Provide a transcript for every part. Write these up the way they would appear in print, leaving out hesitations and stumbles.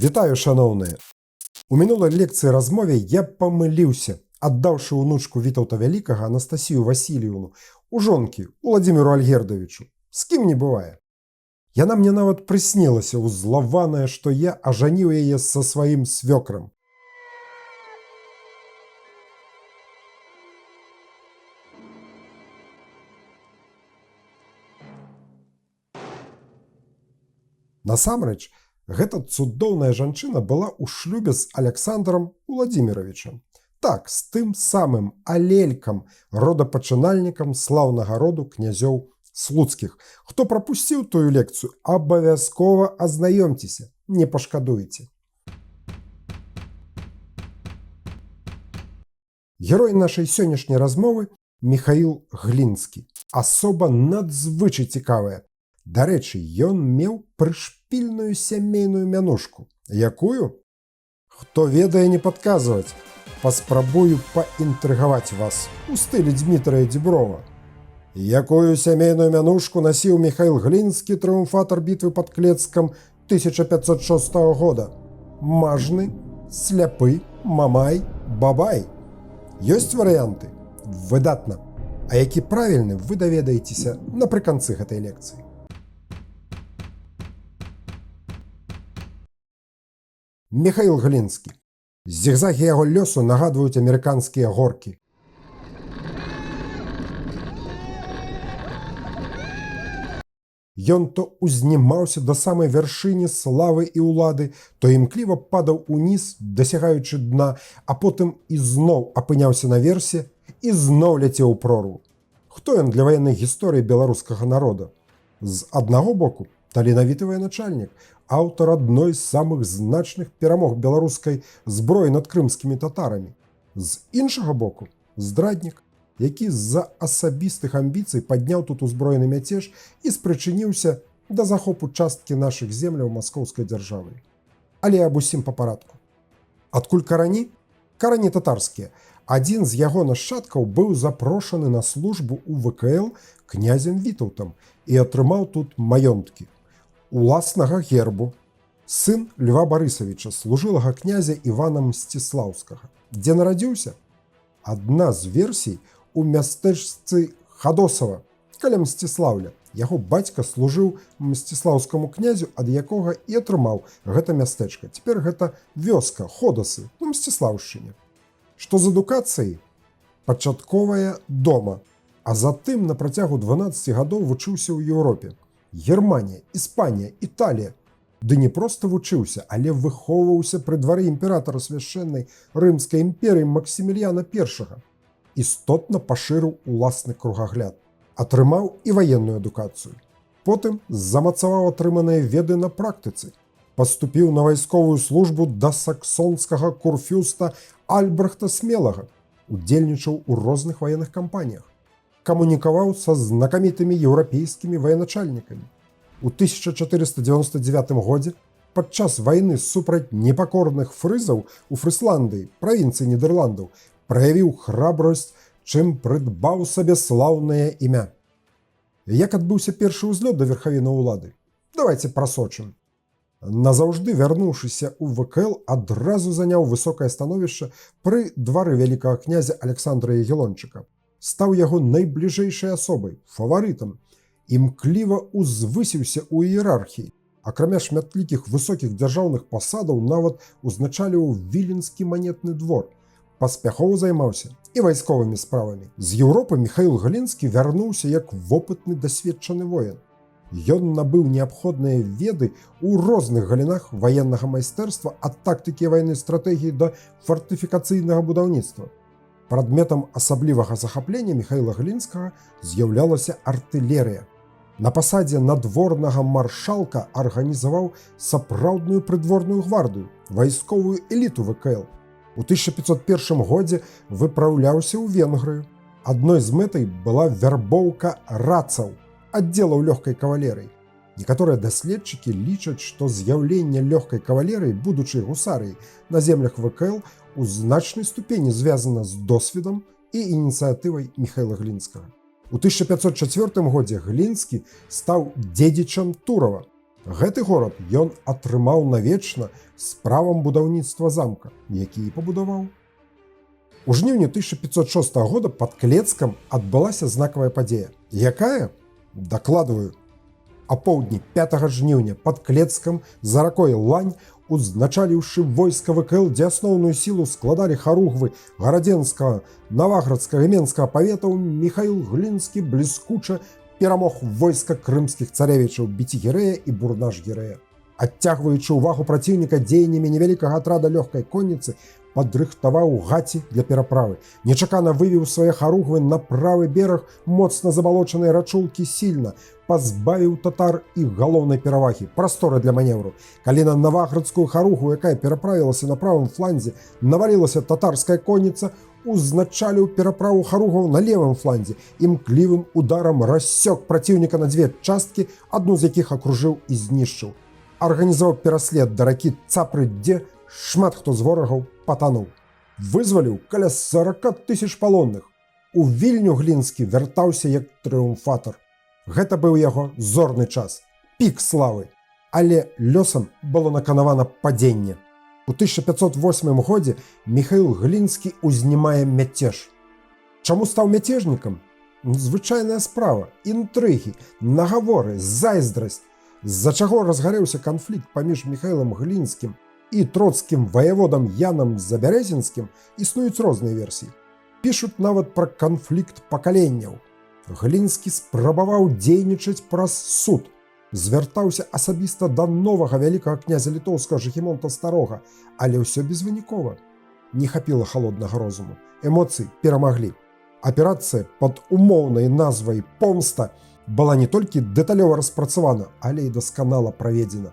Вітаю, шановныя! У мінулай лекцыі-размове я памыліўся, аддаўшы ўнучку Вітаўта Вялікага Анастасію Васильевну у жонкі Уладзіміру Альгердавічу. З кім не бывае. Яна мне нават прыснілася узлаваная, што я ажаніў яе са сваім свёкрам. Насамрэч, гэта цудоўная жанчына была ў шлюбе з Аляксандрам Уладзіміровичам. Так, з тым самым алелькам, родапачынальнікам слаўнага роду князёў слуцкіх. Хто прапусціў тую лекцыю, абавязкова азнаёмцеся, не пашкадуеце. Герой нашай сённяшняй размовы Міхаіл Глінскі. Асоба надзвычай цікавая. Дарэчы, ён меў прышпільную сямейную мянушку. Якую? Хто ведае, не падказваць. Паспрабую паінтрыгаваць вас у стылі Дмітрая Діброва. Якую сямейную мянушку насіў Міхаіл Глінскі, трыумфатар бітвы пад Клецкам 1506 года? Мажны, сляпы, мамай, бабай. Ёсць варыянты? Выдатна. А які правільны, вы даведаецеся напрыканцы гэтай лекцыі. Міхаіл Глінскі. Зігзагі яго лёсу нагадваюць амерыканскія горкі. Ён то узнімаўся да самай вяршыні славы і ўлады, то імкліва падаў уніз, дасягаючы дна, а потым ізноў апыняўся наверсе і зноў ляцеў у прорву. Хто ён для ваеннай гісторыі беларускага народа? З аднаго боку, таленавіты военачальнік, аўтар адной з самых значных перамог беларускай зброі над крымскімі татарамі. З іншага боку, здраднік, які з-за асабістых амбіцый падняў тут узброены мяцеж і спрычыніўся да захопу часткі нашых земляў маскоўскай дзяржавы. Але аб усім па парадку. Адкуль карані? Карані татарскія. Адзін з яго нашчадкаў быў запрошаны на службу ў ВКЛ князем Вітаўтам і атрымаў тут маёнткі. Уласнага гербу, сын Льва Барысавіча, служылага князя Івана Мсціслаўскага. Дзе нарадзіўся? Адна з версій у мястэчцы Хадосава, каля Мсціслаўля. Яго бацька служыў Мсціслаўскаму князю, ад якога і атрымаў гэта мястэчка. Цяпер гэта вёска, Ходасы, у Мсціслаўшчыне. Што з адукацыяй? Пачатковая дома, а затым на працягу 12 гадоў вучыўся ў Еўропе. Германія, Іспанія, Італія. Ды не проста вучыўся, але выхоўваўся пры двары імператара свяшчэннай Рымскай імперыі Максіміліяна I. Істотна пашырыў уласны кругагляд. Атрымаў і ваенную адукацыю. Потым замацаваў атрыманыя веды на практыцы. Паступіў на вайсковую службу да саксонскага курфюрста Альбрэхта Смелага. Удзельнічаў у розных ваенных кампаніях. Камунікаваў са знакамітымі еўрапейскімі военачальнікамі. У 1499 годзе, падчас вайны супраць непакорных фрызаў у Фрысландыі, правінцыі Нідерландаў, праявіў храбрасць, чым прыдбаў сабе слаўнае імя. Як адбыўся першы ўзлёт да верхавіны ўлады? Давайце прасочым. Назаўжды вярнуўшыся ў ВКЛ, адразу заняў высокае становішча пры двары вялікага князя Аляксандра Ягелончыка. Стаў яго найбліжэйшай асобай, фаварытам, імкліва узвысіўся ў іерархіі. Акрамя шматлікіх высокіх дзяржаўных пасадаў нават узначаліў Віленскі манетны двор. Паспяхова займаўся і вайсковымі справамі. З Еўропы Міхаіл Глінскі вярнуўся як вопытны дасведчаны воін. Ён набыў неабходныя веды ў розных галінах ваеннага майстэрства ад тактыкі вайны стратэгіі да фартыфікацыйнага будаўніцтва. Прадметам асаблівага захаплення Міхаіла Глінскага з'яўлялася артылерыя. На пасадзе надворнага маршалка арганізаваў сапраўдную прыдворную гвардыю, вайсковую эліту ВКЛ. У 1501 годзе выпраўляўся ў Венгрыю. Адной з мэтай была вярбоўка рацаў, аддзелаў лёгкай кавалерыі. Некаторыя даследчыкі лічаць, што з'яўленне лёгкай кавалерыі, будучай гусарыяй на землях ВКЛ, у значнай ступені звязана з досведам і ініцыятывай Міхаіла Глінскага. У 1504 годзе Глінскі стаў дзедзічам Турава. Гэты горад ён атрымаў навечна з правам будаўніцтва замка, які і пабудаваў. У жніўні 1506 года пад Клецкам адбылася знакавая падзея. Якая? Дакладваю. Апоўдні 5 жніўня пад Клецкам за ракой Лань, узначаліўшы войска ВКЛ, дзе асноўную сілу складалі харугвы гарадзенскага, наваградскага і менскага паветаў, Міхаіл Глінскі бліскуча перамог войска крымскіх царэвічаў Біцігірэя і Бурнаш-Гірэя. Адцягваючы ўвагу праціўніка дзеяннямі невялікага атрада лёгкай конніцы, падрыхтаваў гаці для пераправы. Нечакана вывеў свае харугвы на правы бераг моцна забалочанай рачулкі Сільна, пазбавіў татар іх галоўнай перавагі, прасторы для маневру. Калі на наваградскую харугву, якая пераправілася на правым фланзе, навалілася татарская конніца, узначаліў пераправу харугваў на левым фланзе, імклівым ударам рассёк праціўніка на дзве часткі, адну з якіх акружыў і знішчыў. Арганізаваў пераслед да ракі Цапры, дзе шмат хто з ворагаў патануў. Вызваліў каля 40 000 палонных. У Вільню Глінскі вяртаўся як трыумфатар. Гэта быў яго зорны час, пік славы. Але лёсам было наканавана падзенне. У 1508 годзе Міхаіл Глінскі узнімае мяцеж. Чаму стаў мяцежнікам? Звычайная справа, інтрыгі, нагаворы, зайздрасць. З-за чаго разгарэўся канфлікт паміж Міхаілам Глінскім і троцкім ваяводам Янам Забярэзінскім, існуюць розныя версіі. Пішуць нават пра канфлікт пакаленняў. Глінскі спрабаваў дзейнічаць праз суд. Звяртаўся асабіста да новага вялікага князя літоўскага Жыгімонта Старога, але ўсё безвынікова. Не хапіла халоднага розуму. Эмоцыі перамаглі. Аперацыя пад умоўнай назвай «Помста» была не толькі дэталёва распрацавана, але і дасканала праведзена.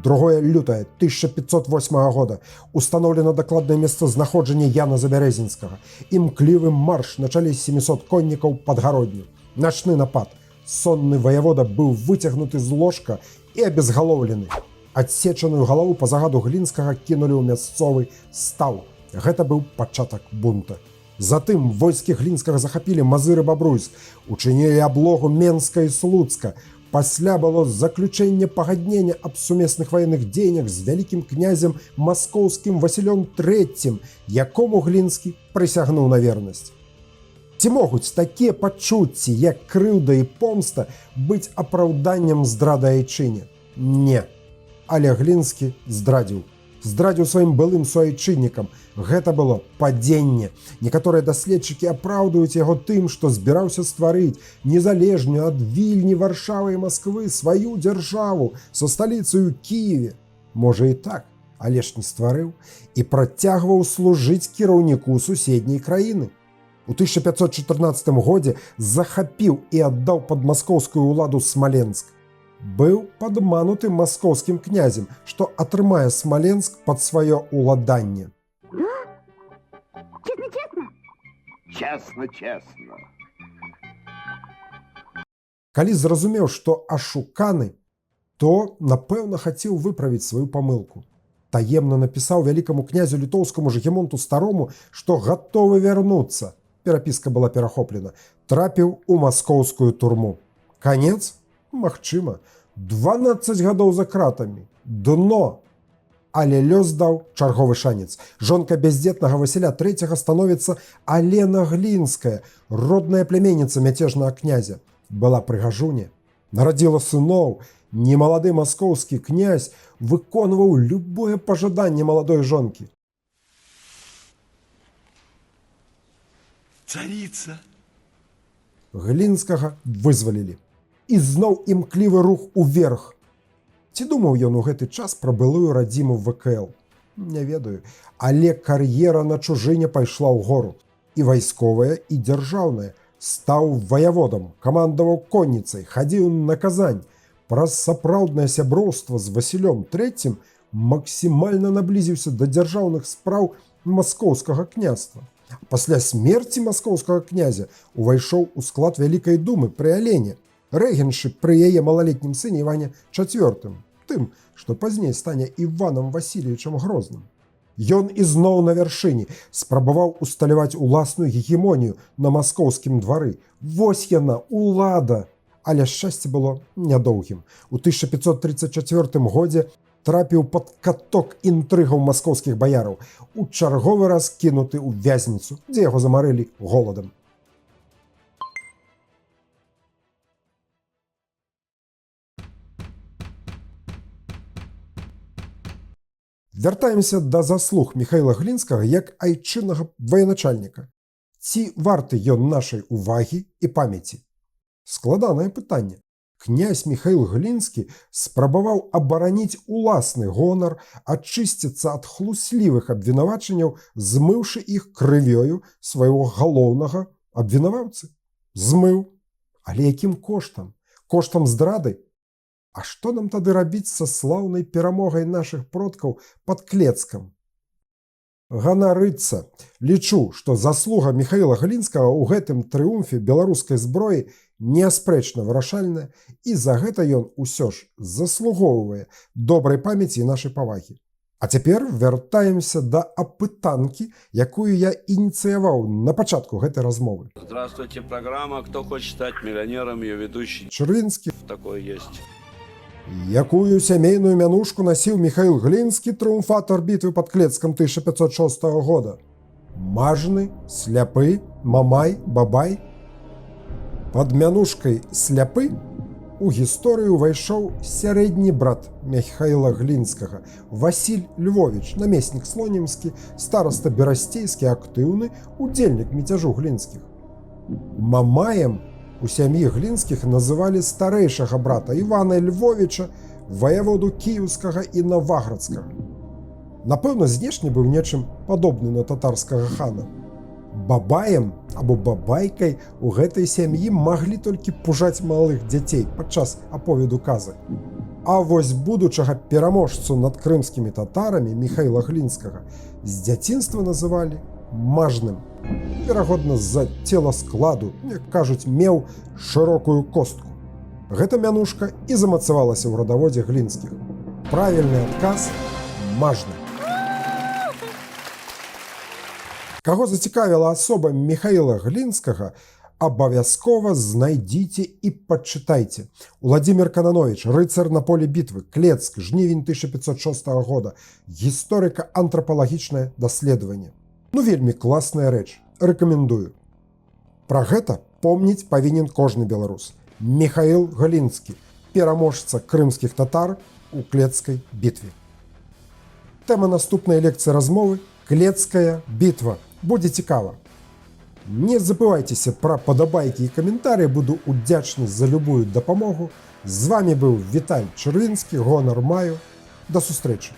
2 лютая 1508 года установлено дакладнае месцазнаходжанне Яна Забярэзінскага. Імклівы марш на чале 700 коннікаў пад гародню. Начны напад. Сонны ваявода быў выцягнуты з ложка і абезгалоўлены. Адсечаную галаву па загаду Глінскага кінулі ў мясцовы стаў. Гэта быў пачатак бунта. Затым войскі Глінскага захапілі Мазыры-Бабруйск, учынілі аблогу Менска і Слуцка. Пасля было заключэнне пагаднення аб сумесных ваенных дзеяннях з вялікім князем маскоўскім Васілём III, якому Глінскі прысягнуў на вернасць. Ці могуць такія пачуцці, як крыўда і помста, быць апраўданнем здрады айчыне? Не. Але Глінскі здрадзіў. Здрадзіў сваім былым суайчыннікам. Гэта было падзенне. Некаторыя даследчыкі апраўдаюць яго тым, што збіраўся стварыць незалежную ад Вільні, Варшавы і Масквы сваю дзяржаву са сталіцаю Кіеве. Можа і так, але ж не стварыў і працягваў служыць кіраўніку суседняй краіны. У 1514 годзе захапіў і аддаў пад маскоўскую ўладу Смаленск. Быў падмануты маскоўскім князем, што атрымае Смаленск пад сваё ўладанне. Честно-честно? Честно-честно. Калі зразумеў, што ашуканы, то, напэўна, хацеў выправіць сваю памылку. Таемна напісаў вялікаму князю літоўскаму Жыгімонту Старому, што гатовы вярнуцца. Перапіска была перахоплена. Трапіў у маскоўскую турму. Канец? Магчыма. 12 гадоў за кратамі. Дно. Але лёс даў чарговы шанец. Жонка бяздзетнага Васіля III становіцца Алена Глінская, родная пляменніца мяцежнага князя. Была прыгажуня. Нарадзіла сыноў. Немалады маскоўскі князь выконваў любое пажаданне маладой жонкі. Царица. Глінскага вызвалілі. І зноў імклівы рух уверх. Ці думаў ён у гэты час пра былую радзіму ВКЛ? Не ведаю. Але кар'ера на чужыне пайшла ў гору. І вайсковая, і дзяржаўная. Стаў ваяводам, камандаваў конніцай, хадзіў на Казань. Праз сапраўднае сяброўства з Васілём III максімальна наблізіўся да дзяржаўных спраў маскоўскага княства. Пасля смерці маскоўскага князя увайшоў у склад Вялікай думы пры Алене, рэгеншы пры яе малалетнім сыне Іване IV, тым, што пазней стане Іванам Васильевичам Грозным. Ён ізноў на вяршыні спрабаваў усталяваць уласную гегемонію на маскоўскім двары. Вось яна, улада! Але шчасце было нядоўгім. У 1534 годзе трапіў пад каток інтрыгаў маскоўскіх баяраў, у чарговы раз кінуты ў вязніцу, дзе яго замарылі голадам. Вяртаемся да заслуг Міхаіла Глінскага як айчыннага военачальніка. Ці варты ён нашай увагі і памяці? Складанае пытанне. Князь Міхаіл Глінскі спрабаваў абараніць уласны гонар, ачысціцца ад хлуслівых абвінавачанняў, змыўшы іх крывёю свайго галоўнага абвінаваўцы. Змыў. Але якім коштам? Коштам здрады? А што нам тады рабіць са слаўнай перамогай нашых продкаў пад Клецкам? Ганарыцца. Лічу, што заслуга Міхаіла Глінскага ў гэтым трыумфе беларускай зброі неаспрэчна вырашальная, і за гэта ён усё ж заслугоўвае добрай памяці і нашай павагі. А цяпер вяртаемся да апытанкі, якую я ініцыяваў на пачатку гэтай размовы. Здравствуйте, программа «Кто хочет стать миллионером», ее ведущий Чырвінскі. такой есть. Якую сямейную мянушку насіў Міхаіл Глінскі, трыумфатар бітвы пад Клецкам 1506 года? Мажны, сляпы, мамай, бабай? Пад мянушкай сляпы у гісторыю увайшоў сярэдні брат Міхаіла Глінскага, Васіль Львовіч, намеснік слонімскі, стараста берасцейскі, актыўны удзельнік міцяжу Глінскіх. Мамаем у сям'і Глінскіх называлі старэйшага брата Івана Львовіча, ваяводу кіеўскага і наваградскага. Напэўна, знешне быў нечым падобны на татарскага хана. Бабаем або бабайкай у гэтай сям'і маглі толькі пужаць малых дзяцей падчас аповеду казак. А вось будучага пераможцу над крымскімі татарамі Міхаіла Глінскага з дзяцінства называлі мажным. Верагодна, з-за целаскладу, як кажуць, меў шырокую костку. Гэта мянушка і замацавалася ў радаводзе Глінскіх. Правільны адказ – мажны. Каго зацікавіла асоба Міхаіла Глінскага, абавязкова знайдзіце і пачытайце. Уладзімір Канановіч, рыцар на полі бітвы, Клецк, жнівень 1506 года, гісторыка-антрапалагічнае даследаванне. Ну, вельмі класная рэч. Рэкамендую. Пра гэта помніць павінен кожны беларус. Міхаіл Глінскі, пераможца крымскіх татар у Клецкай бітве. Тэма наступнай лекцыі размовы – Клецкая бітва. Будзе цікава. Не забывайцеся пра падабайкі і каментарыі, буду удзячны за любую дапамогу. З вами быў Віталь Чырвінскі, гонар маю. До сустрэчы.